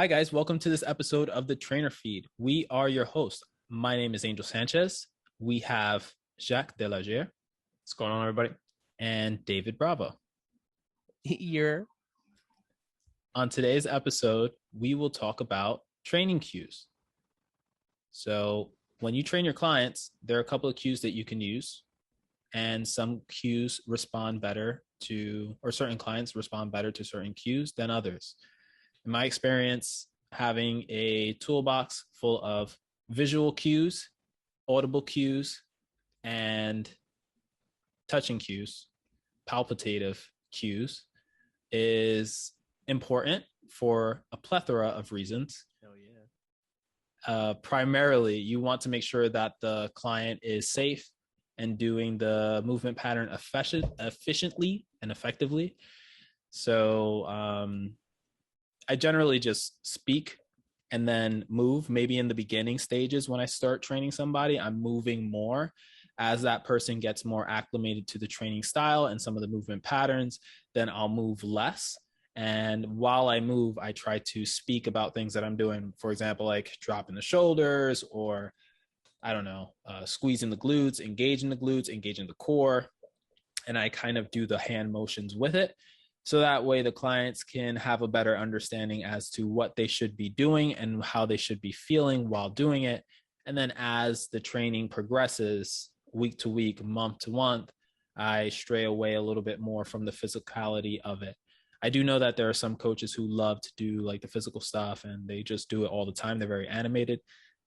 Hi, guys. Welcome to this episode of the Trainer Feed. We are your hosts. My name is Angel Sanchez. We have Jacques Delagier. What's going on, everybody? And David Bravo. Here. On today's episode, we will talk about training cues. So when you train your clients, there are a couple of cues that you can use. And some cues respond better to, or certain clients respond better to certain cues than others. In my experience, having a toolbox full of visual cues, audible cues, and touching cues, palpitative cues, is important for a plethora of reasons. Hell yeah. Primarily, you want to make sure that the client is safe and doing the movement pattern efficiently and effectively. So I generally just speak and then move. Maybe in the beginning stages when I start training somebody, I'm moving more. As that person gets more acclimated to the training style and some of the movement patterns, then I'll move less. And while I move, I try to speak about things that I'm doing. For example, like dropping the shoulders, or I don't know, squeezing the glutes, engaging the core. And I kind of do the hand motions with it. So that way the clients can have a better understanding as to what they should be doing and how they should be feeling while doing it. And then as the training progresses week to week, month to month, I stray away a little bit more from the physicality of it. I do know that there are some coaches who love to do like the physical stuff and they just do it all the time. They're very animated,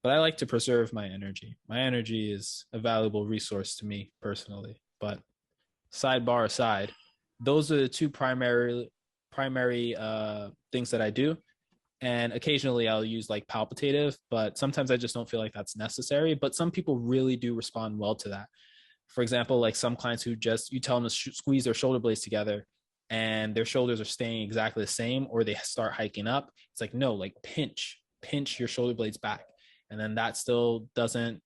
but I like to preserve my energy. My energy is a valuable resource to me personally. But sidebar aside, those are the two primary things that I do. And occasionally I'll use like palpitative, but sometimes I just don't feel like that's necessary. But some people really do respond well to that. For example, like some clients who just, you tell them to squeeze their shoulder blades together and their shoulders are staying exactly the same, or they start hiking up. It's like, no, like pinch your shoulder blades back. And then that still doesn't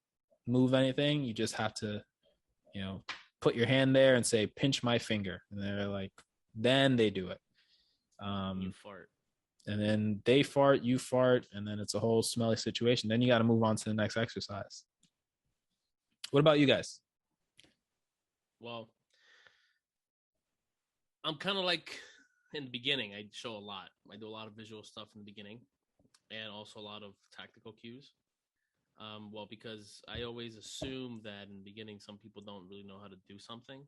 move anything. You just have to, put your hand there and say, pinch my finger. And they're like, then they do it. You fart. And then they fart, you fart, and then it's a whole smelly situation. Then you got to move on to the next exercise. What about you guys? Well, I'm kind of like in the beginning, I show a lot. I do a lot of visual stuff in the beginning and also a lot of tactical cues. Because I always assume that in the beginning, some people don't really know how to do something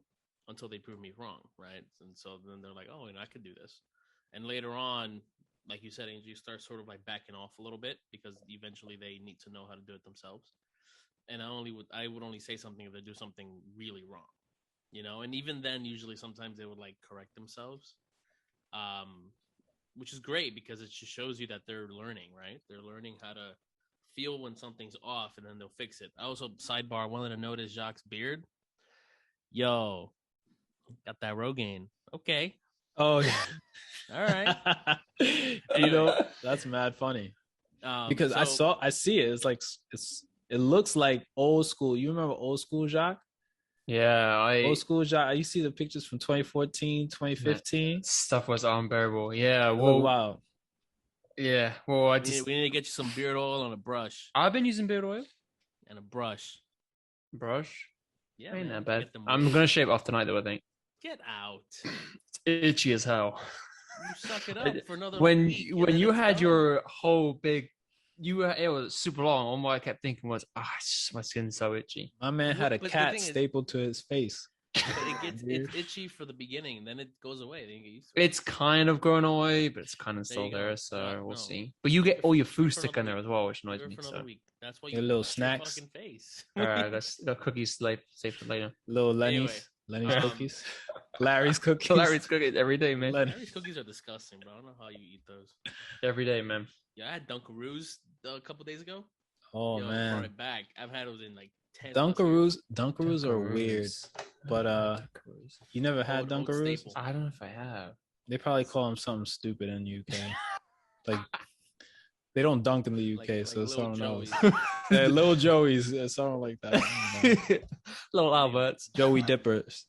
until they prove me wrong, right? And so then they're like, oh, I could do this. And later on, like you said, Angie, you start sort of like backing off a little bit because eventually they need to know how to do it themselves. And I would only say something if they do something really wrong, and even then, usually sometimes they would like correct themselves, which is great because it just shows you that they're learning, right? They're learning how to feel when something's off and then they'll fix it. I also, sidebar, wanted to notice Jacques' beard. Yo, got that Rogaine. Okay. Oh, yeah. All right. Anyway. That's mad funny. Because I see it. It's like, it looks like old school. You remember old school Jacques? Yeah, old school Jacques. You see the pictures from 2014, 2015? Stuff was unbearable. Yeah, well, wow. Yeah, well, we need to get you some beard oil and a brush. I've been using beard oil and a brush. Yeah, ain't that bad. I'm gonna shave off tonight, though. I think. Get out. It's itchy as hell. You suck it up for another when week, when you had your whole big, it was super long. All I kept thinking was, my skin's so itchy. My man had a cat stapled to his face. It's itchy for the beginning, and then it goes away. Then you get used to it. It's kind of going away, but it's kind of still there. So we'll see. But you get all your food stuck in there as well, which annoys me. So that's why you little snacks. Your fucking face. All right, that's the cookies safe for later. Little Lenny's cookies. Larry's cookies. Larry's cookies every day, man. Larry's cookies are disgusting, bro. I don't know how you eat those. Every day, man. Yeah, I had Dunkaroos a couple days ago. Oh, man. Brought it back. I've had those in like 10 Dunkaroos are weird. But you never had Dunkaroos? I don't know if I have. They probably call them something stupid in the UK. Like they don't dunk in the UK, so someone knows. Yeah, Little Joey's, something like that. Little Alberts, Joey Dippers,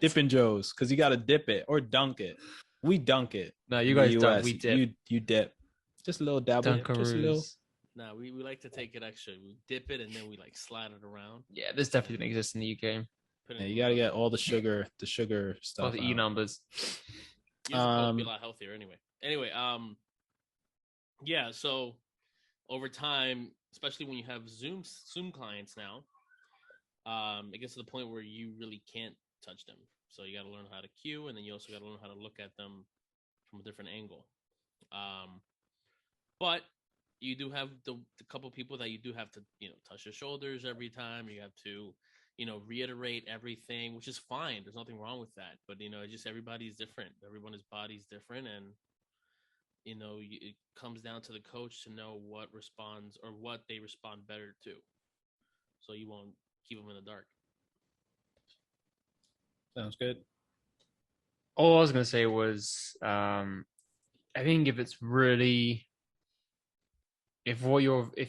Dippin' Joes, because you got to dip it or dunk it. We dunk it. No, you guys don't. We dip. You dip. Just a little dabble. Just a little. Dunkaroos. Nah, we like to take it extra. We dip it and then we like slide it around. Yeah, this definitely didn't exist in the UK. Put it Yeah, in you got to the- get all the sugar All stuff the E out. numbers. You're supposed to be a lot healthier anyway. Anyway, yeah. So over time, especially when you have Zoom clients now, it gets to the point where you really can't touch them. So you got to learn how to cue, and then you also got to learn how to look at them from a different angle. But you do have the couple people that you do have to, touch your shoulders every time. You have to, reiterate everything, which is fine. There's nothing wrong with that. But just everybody's different. Everyone's body's different, and it comes down to the coach to know what responds or what they respond better to, so you won't keep them in the dark. Sounds good. All I was gonna say was, I think if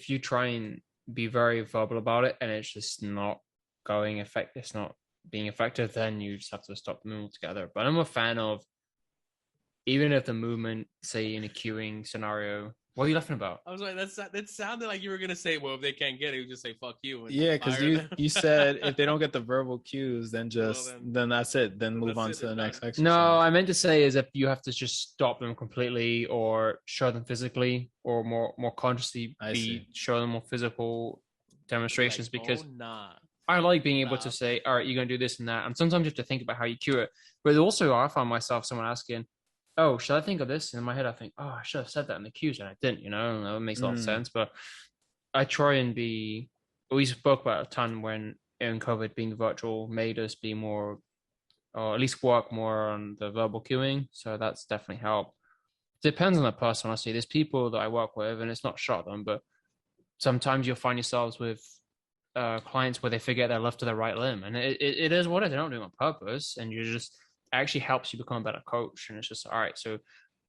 you try and be very verbal about it and it's just not it's not being effective, then you just have to stop the movement altogether. But I'm a fan of, even if the movement, say in a queuing scenario, what are you laughing about? I was like, that sounded like you were gonna say, well, if they can't get it, you just say fuck you. Yeah, because you said if they don't get the verbal cues, then then that's it. Then move on to the next exercise. No, I meant to say is if you have to just stop them completely or show them physically or more consciously show them more physical demonstrations, because I like being able to say, all right, you're going to do this and that. And sometimes you have to think about how you cue it. But also I found myself someone asking, oh, should I think of this? And in my head, I think, oh, I should have said that in the cues, and I didn't, it makes a lot of sense. But I try and we spoke about a ton when in COVID being virtual made us be more, or at least work more on the verbal cueing. So that's definitely helped. Depends on the person, honestly. There's people that I work with, and it's not shot them, but sometimes you'll find yourselves with clients where they forget their left or their right limb. And it is what it is. They don't do it on purpose. And you just, actually helps you become a better coach. And it's just, all right, so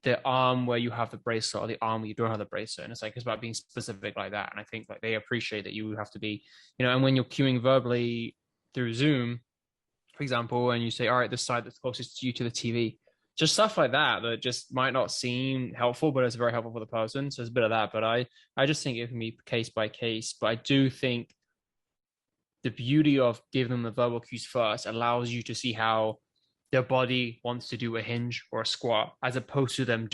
the arm where you have the bracelet or the arm where you don't have the bracelet, and it's about being specific like that. And I think they appreciate that you have to be, and when you're cueing verbally through Zoom, for example, and you say, all right, this side that's closest to you to the TV, just stuff like that just might not seem helpful, but it's very helpful for the person. So there's a bit of that, but I just think it can be case by case. But I do think the beauty of giving them the verbal cues first allows you to see how their body wants to do a hinge or a squat, as opposed to them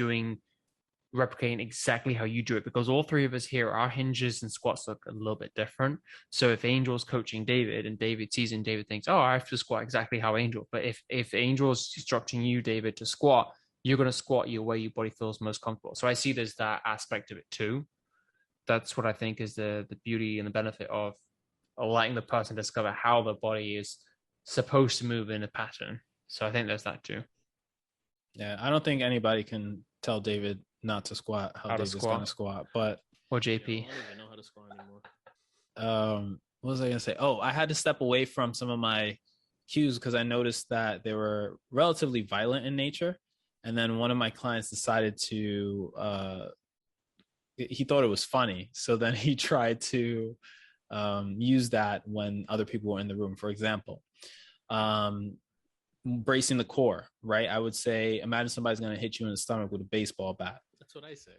replicating exactly how you do it. Because all three of us here, our hinges and squats look a little bit different. So if Angel's coaching David and David sees and David thinks, oh, I have to squat exactly how Angel. But if Angel's instructing you, David, to squat, you're going to squat your way your body feels most comfortable. So I see there's that aspect of it too. That's what I think is the beauty and the benefit of letting the person discover how the body is supposed to move in a pattern. So I think there's that too. Yeah, I don't think anybody can tell David not to squat how David's going to squat. But or JP. I don't even know how to squat anymore. What was I going to say? Oh, I had to step away from some of my cues because I noticed that they were relatively violent in nature. And then one of my clients decided to, he thought it was funny. So then he tried to use that when other people were in the room. For example, bracing the core, right? I would say, imagine somebody's going to hit you in the stomach with a baseball bat. That's what I say.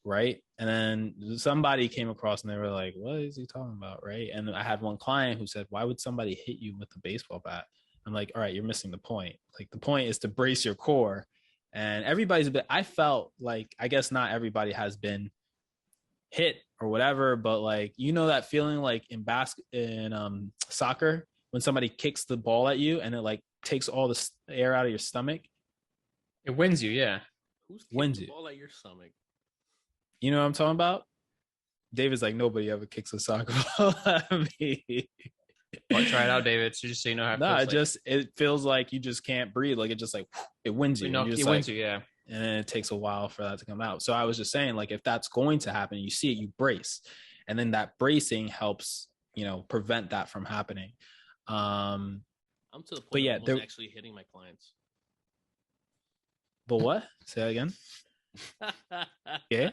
Right. And then somebody came across and they were like, what is he talking about? Right. And I had one client who said, why would somebody hit you with a baseball bat? I'm like, all right, you're missing the point. Like, the point is to brace your core. And I felt like, I guess not everybody has been hit or whatever, but like, that feeling like in soccer, when somebody kicks the ball at you and it like takes all the air out of your stomach. It wins you, yeah. Who's kicking the ball at your stomach? You know what I'm talking about? David's like, nobody ever kicks a soccer ball at me. Well, try it out, David. So just so you know how it feels. It feels like you just can't breathe. Like, it just like, it wins you. It wins you, yeah. And then it takes a while for that to come out. So I was just saying, like, if that's going to happen, you see it, you brace. And then that bracing helps, prevent that from happening. I'm to the point of actually hitting my clients. But what? Say that again. Yeah.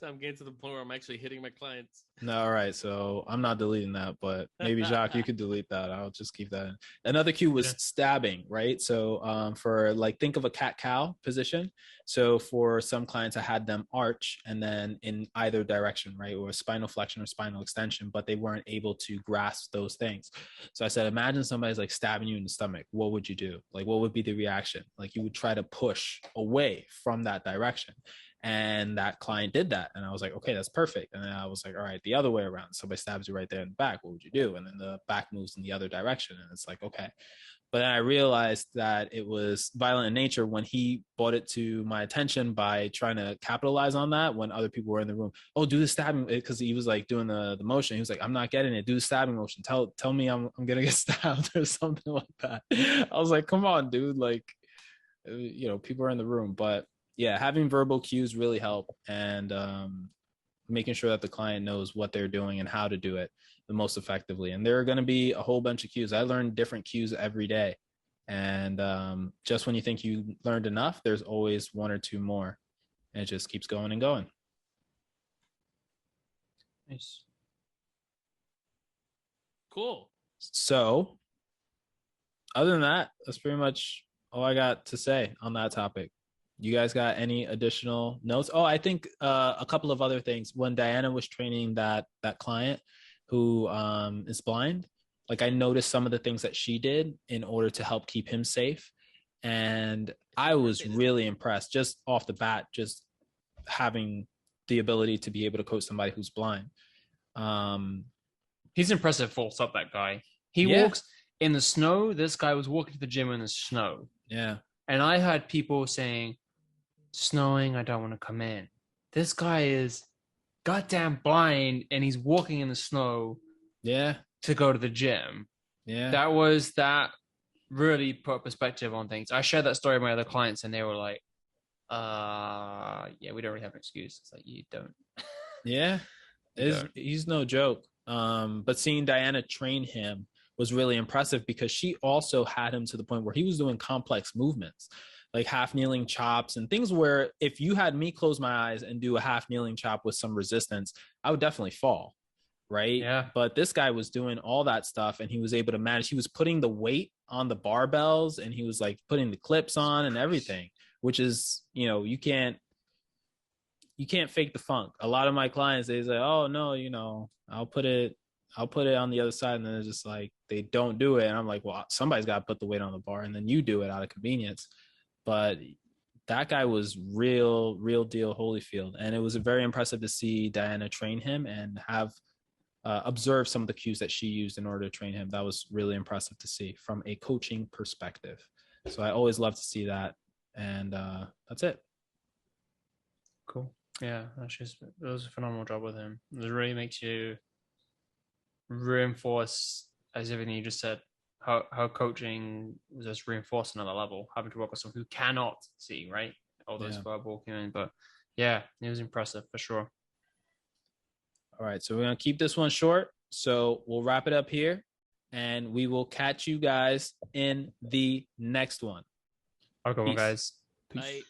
So I'm getting to the point where I'm actually hitting my clients. No, all right. So I'm not deleting that, but maybe Jacques, you could delete that. I'll just keep that in. Another cue was stabbing, right? So for like, think of a cat-cow position. So for some clients, I had them arch and then in either direction, right? Or spinal flexion or spinal extension, but they weren't able to grasp those things. So I said, imagine somebody's like stabbing you in the stomach. What would you do? Like, what would be the reaction? Like you would try to push away from that direction. And that client did that. And I was like, okay, that's perfect. And then I was like, all right, the other way around. Somebody stabs you right there in the back. What would you do? And then the back moves in the other direction. And it's like, okay. But then I realized that it was violent in nature when he brought it to my attention by trying to capitalize on that when other people were in the room. Oh, do the stabbing, because he was like doing the motion. He was like, I'm not getting it. Do the stabbing motion. Tell me I'm gonna get stabbed or something like that. I was like, come on, dude. Like, people are in the room. But yeah, having verbal cues really help, and making sure that the client knows what they're doing and how to do it the most effectively. And there are going to be a whole bunch of cues. I learn different cues every day. And just when you think you learned enough, there's always one or two more. And it just keeps going and going. Nice. Cool. So other than that, that's pretty much all I got to say on that topic. You guys got any additional notes? Oh, I think a couple of other things. When Diana was training that client who is blind, like I noticed some of the things that she did in order to help keep him safe. And I was really impressed just off the bat, just having the ability to be able to coach somebody who's blind. He's impressive, full stop, that guy. He walks in the snow. This guy was walking to the gym in the snow. Yeah. And I had people saying, snowing, I don't want to come in. This guy is goddamn blind and he's walking in the snow to go to the gym. That really put perspective on things. I shared that story with my other clients and they were like, we don't really have an excuse. It's like, you don't. He's no joke. But seeing Diana train him was really impressive because she also had him to the point where he was doing complex movements, like half kneeling chops and things where if you had me close my eyes and do a half kneeling chop with some resistance, I would definitely fall. Right. Yeah. But this guy was doing all that stuff and he was able to manage. He was putting the weight on the barbells and he was like putting the clips on and everything, which is, you can't fake the funk. A lot of my clients, they say, oh no, I'll put it on the other side. And then it's just like, they don't do it. And I'm like, well, somebody's got to put the weight on the bar and then you do it out of convenience. But that guy was real deal Holyfield. And it was very impressive to see Diana train him and have observe some of the cues that she used in order to train him. That was really impressive to see from a coaching perspective. So I always love to see that. And that's it. Cool. Yeah, it was a phenomenal job with him. It really makes you reinforce, as everything you just said, how coaching was just reinforced another level, having to work with someone who cannot see, right? All those verbal cues. But yeah, it was impressive for sure. All right, so we're going to keep this one short. So we'll wrap it up here and we will catch you guys in the next one. Okay, well, guys. Peace. Bye.